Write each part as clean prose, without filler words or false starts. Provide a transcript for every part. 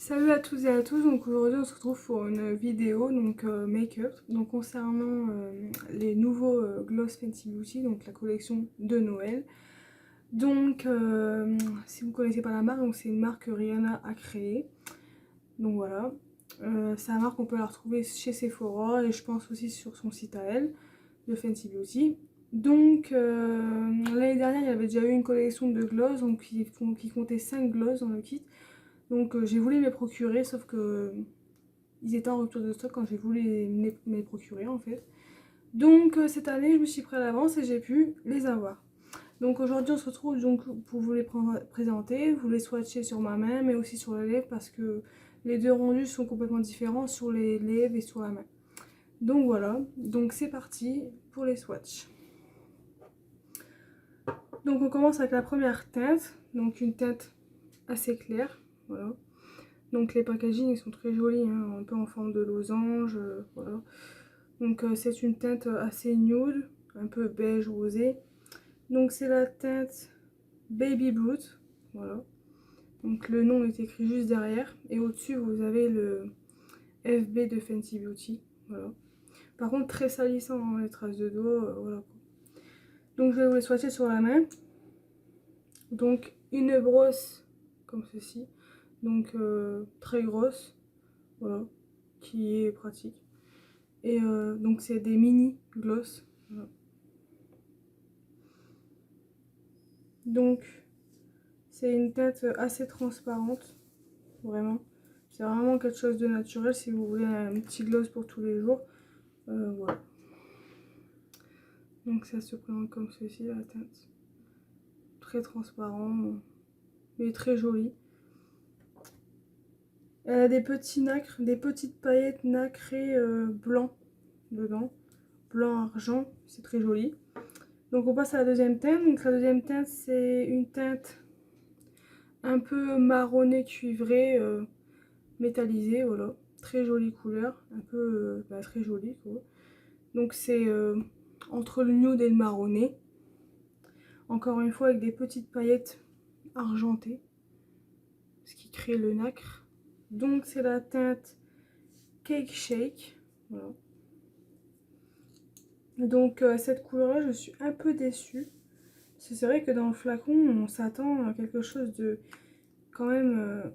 Salut à tous et à tous, donc aujourd'hui on se retrouve pour une vidéo make-up donc concernant les nouveaux Gloss Fenty Beauty, donc la collection de Noël. Donc si vous ne connaissez pas la marque, donc c'est une marque que Rihanna a créée. Donc voilà, c'est une marque qu'on peut la retrouver chez Sephora et je pense aussi sur son site à elle, de Fenty Beauty. Donc l'année dernière il y avait déjà eu une collection de gloss donc qui comptait 5 gloss dans le kit. Donc j'ai voulu me les procurer, sauf que ils étaient en rupture de stock quand j'ai voulu me les procurer en fait. Donc cette année je me suis pris à l'avance et j'ai pu les avoir. Donc aujourd'hui on se retrouve donc pour vous les présenter, vous les swatcher sur ma main mais aussi sur les lèvres parce que les deux rendus sont complètement différents sur les lèvres et sur la main. Donc voilà, donc c'est parti pour les swatchs. Donc on commence avec la première teinte, donc une teinte assez claire, voilà. Donc les packaging ils sont très jolis, hein, un peu en forme de losange, voilà. Donc c'est une teinte assez nude, un peu beige rosé. Donc c'est la teinte Baby Brute, voilà. Donc le nom est écrit juste derrière et au-dessus vous avez le FB de Fenty Beauty, voilà. Par contre très salissant, hein, les traces de doigts, voilà. Donc je vais vous les swatcher sur la main. Donc une brosse comme ceci, donc très grosse, voilà, qui est pratique. Et donc c'est des mini gloss. Voilà. Donc c'est une teinte assez transparente, vraiment. C'est vraiment quelque chose de naturel si vous voulez un petit gloss pour tous les jours. Voilà. Donc ça se présente comme ceci, la teinte. Très transparent, mais très joli. Elle a des petits nacres, des petites paillettes nacrées blanc dedans. Blanc argent, c'est très joli. Donc on passe à la deuxième teinte. Donc la deuxième teinte c'est une teinte un peu marronné cuivré, métallisé, voilà. Très jolie couleur, un peu très jolie quoi. Donc c'est entre le nude et le marronné. Encore une fois avec des petites paillettes argentées, ce qui crée le nacre. Donc c'est la teinte Cake Shake, voilà. Donc cette couleur là je suis un peu déçue. C'est vrai que dans le flacon on s'attend à quelque chose de quand même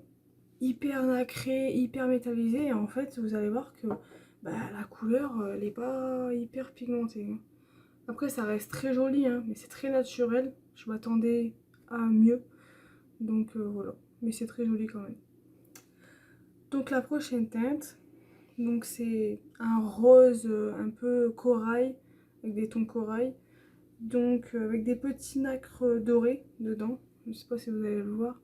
hyper nacré, hyper métallisé. Et en fait vous allez voir que la couleur elle est pas hyper pigmentée. Après ça reste très joli hein, mais c'est très naturel. Je m'attendais à mieux. Donc voilà. Mais c'est très joli quand même. Donc la prochaine teinte, donc c'est un rose un peu corail, avec des tons corail. Donc avec des petits nacres dorés dedans. Je sais pas si vous allez le voir.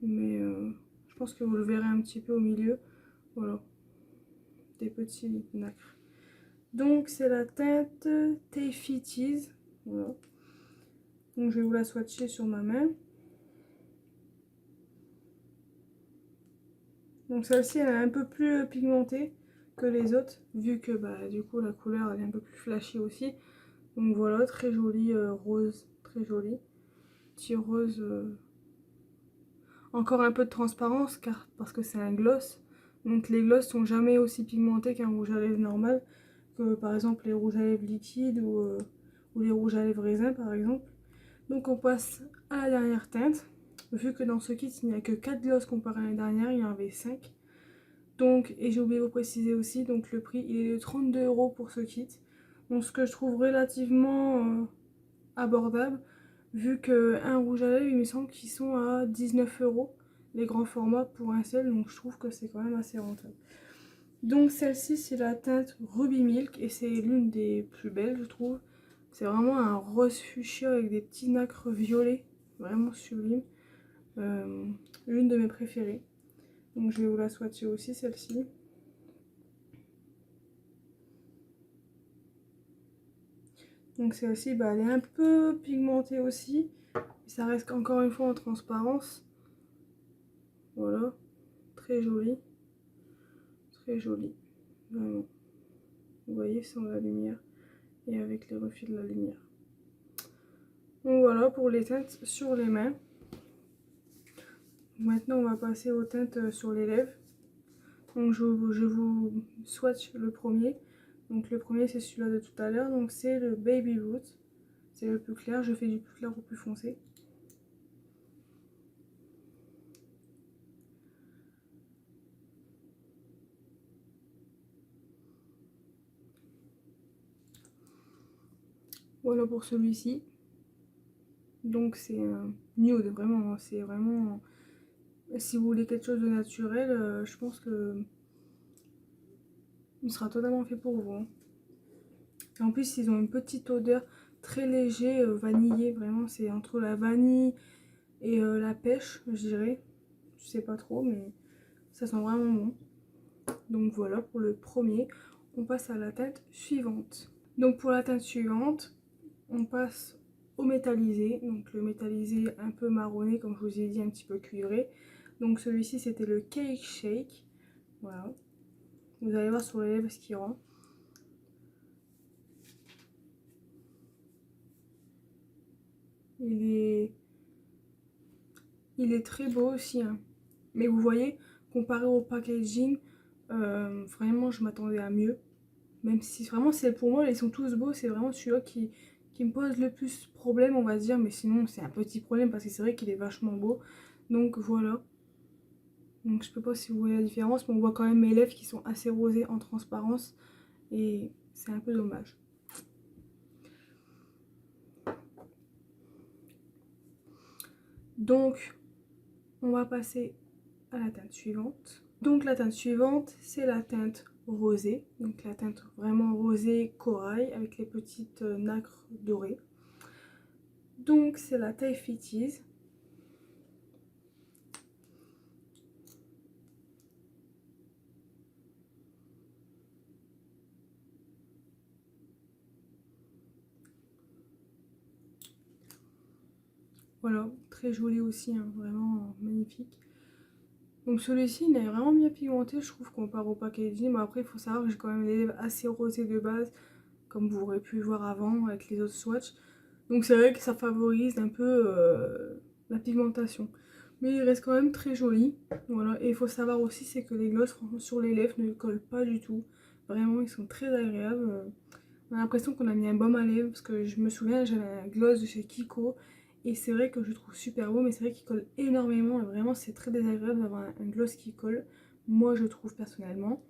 Mais je pense que vous le verrez un petit peu au milieu. Voilà. Des petits nacres. Donc c'est la teinte Taffy Tease. Voilà. Donc je vais vous la swatcher sur ma main. Donc celle-ci elle est un peu plus pigmentée que les autres. Vu que du coup la couleur elle est un peu plus flashy aussi. Donc voilà, très joli rose. Très joli. Petit rose. Encore un peu de transparence car parce que c'est un gloss. Donc les gloss sont jamais aussi pigmentés qu'un rouge à lèvres normal. Que par exemple les rouges à lèvres liquides ou les rouges à lèvres raisin par exemple. Donc on passe à la dernière teinte. Vu que dans ce kit il n'y a que 4 gloss comparé à l'année dernière, il y en avait 5. Donc, et j'ai oublié de vous préciser aussi, donc le prix il est de 32 € pour ce kit. Donc ce que je trouve relativement abordable. Vu que un rouge à lèvres il me semble qu'ils sont à 19 € les grands formats pour un seul. Donc je trouve que c'est quand même assez rentable. Donc celle-ci c'est la teinte Ruby Milk et c'est l'une des plus belles je trouve. C'est vraiment un rose fuchsia avec des petits nacres violets, vraiment sublime. L'une de mes préférées. Donc je vais vous la swatcher aussi celle-ci. Donc celle-ci elle est un peu pigmentée aussi. Ça reste encore une fois en transparence. Voilà, très joli. Très joli. Vraiment. Vous voyez sans la lumière et avec les reflets de la lumière. Donc voilà pour les teintes sur les mains. Maintenant on va passer aux teintes sur les lèvres. Donc je vous swatch le premier. Donc le premier c'est celui-là de tout à l'heure, donc c'est le Baby Roots. C'est le plus clair, je fais du plus clair au plus foncé. Voilà pour celui-ci. Donc c'est nude, vraiment, c'est vraiment... Si vous voulez quelque chose de naturel, je pense que il sera totalement fait pour vous. Et en plus, ils ont une petite odeur très léger, vanillée, vraiment, c'est entre la vanille et la pêche, je dirais. Je sais pas trop, mais ça sent vraiment bon. Donc voilà pour le premier. On passe à la teinte suivante. Donc pour la teinte suivante, on passe au métallisé. Donc le métallisé un peu marronné, comme je vous ai dit, un petit peu cuivré. Donc celui-ci c'était le Cake Shake. Voilà. Vous allez voir sur les lèvres ce qui rend. Il est très beau aussi. Hein. Mais vous voyez, comparé au packaging, vraiment je m'attendais à mieux. Même si vraiment c'est pour moi, ils sont tous beaux, c'est vraiment celui-là qui me pose le plus problème, on va dire. Mais sinon c'est un petit problème parce que c'est vrai qu'il est vachement beau. Donc voilà. Donc je sais pas si vous voyez la différence, mais on voit quand même mes lèvres qui sont assez rosées en transparence. Et c'est un peu dommage. Donc on va passer à la teinte suivante. Donc la teinte suivante, c'est la teinte rosée. Donc la teinte vraiment rosée corail avec les petites nacres dorées. Donc c'est la taille Fitties. Voilà, très joli aussi, hein, vraiment magnifique. Donc celui-ci, il est vraiment bien pigmenté, je trouve, comparé au packaging. Mais après, il faut savoir que j'ai quand même les lèvres assez rosées de base, comme vous aurez pu voir avant avec les autres swatchs. Donc c'est vrai que ça favorise un peu la pigmentation. Mais il reste quand même très joli. Voilà. Et il faut savoir aussi, c'est que les glosses, franchement, sur les lèvres ne collent pas du tout. Vraiment, ils sont très agréables. On a l'impression qu'on a mis un baume à lèvres, parce que je me souviens, j'avais un gloss de chez Kiko. Et c'est vrai que je le trouve super beau, mais c'est vrai qu'il colle énormément. Et vraiment, c'est très désagréable d'avoir un gloss qui colle. Moi, je trouve personnellement.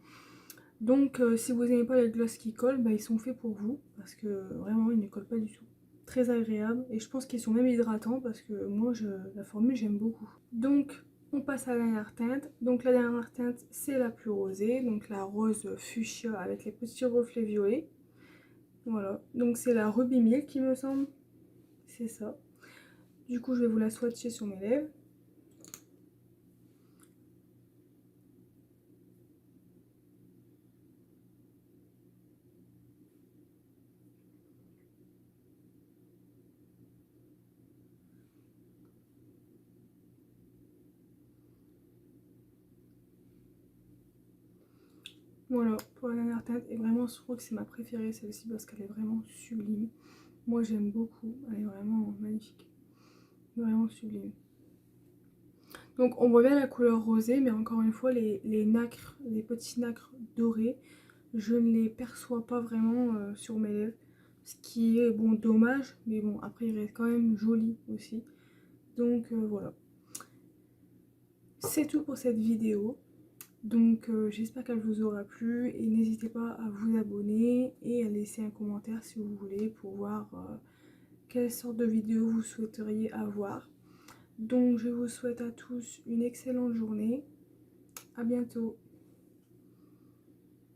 Donc, si vous n'aimez pas les gloss qui collent, bah, ils sont faits pour vous. Parce que vraiment, ils ne collent pas du tout. Très agréable. Et je pense qu'ils sont même hydratants, parce que moi, la formule, j'aime beaucoup. Donc, on passe à la dernière teinte. Donc, la dernière teinte, c'est la plus rosée. Donc, la rose fuchsia avec les petits reflets violets. Voilà. Donc, c'est la Ruby Milk, qui me semble. C'est ça. Du coup, je vais vous la swatcher sur mes lèvres. Voilà, pour la dernière teinte. Et vraiment, je trouve que c'est ma préférée, celle-ci, parce qu'elle est vraiment sublime. Moi, j'aime beaucoup. Elle est vraiment magnifique. Vraiment sublime. Donc, on voit bien la couleur rosée, mais encore une fois, les nacres, les petits nacres dorés, je ne les perçois pas vraiment sur mes lèvres. Ce qui est, bon, dommage, mais bon, après, il reste quand même joli aussi. Donc, voilà. C'est tout pour cette vidéo. Donc j'espère qu'elle vous aura plu et n'hésitez pas à vous abonner et à laisser un commentaire si vous voulez pour voir quelle sorte de vidéo vous souhaiteriez avoir. Donc je vous souhaite à tous une excellente journée. À bientôt.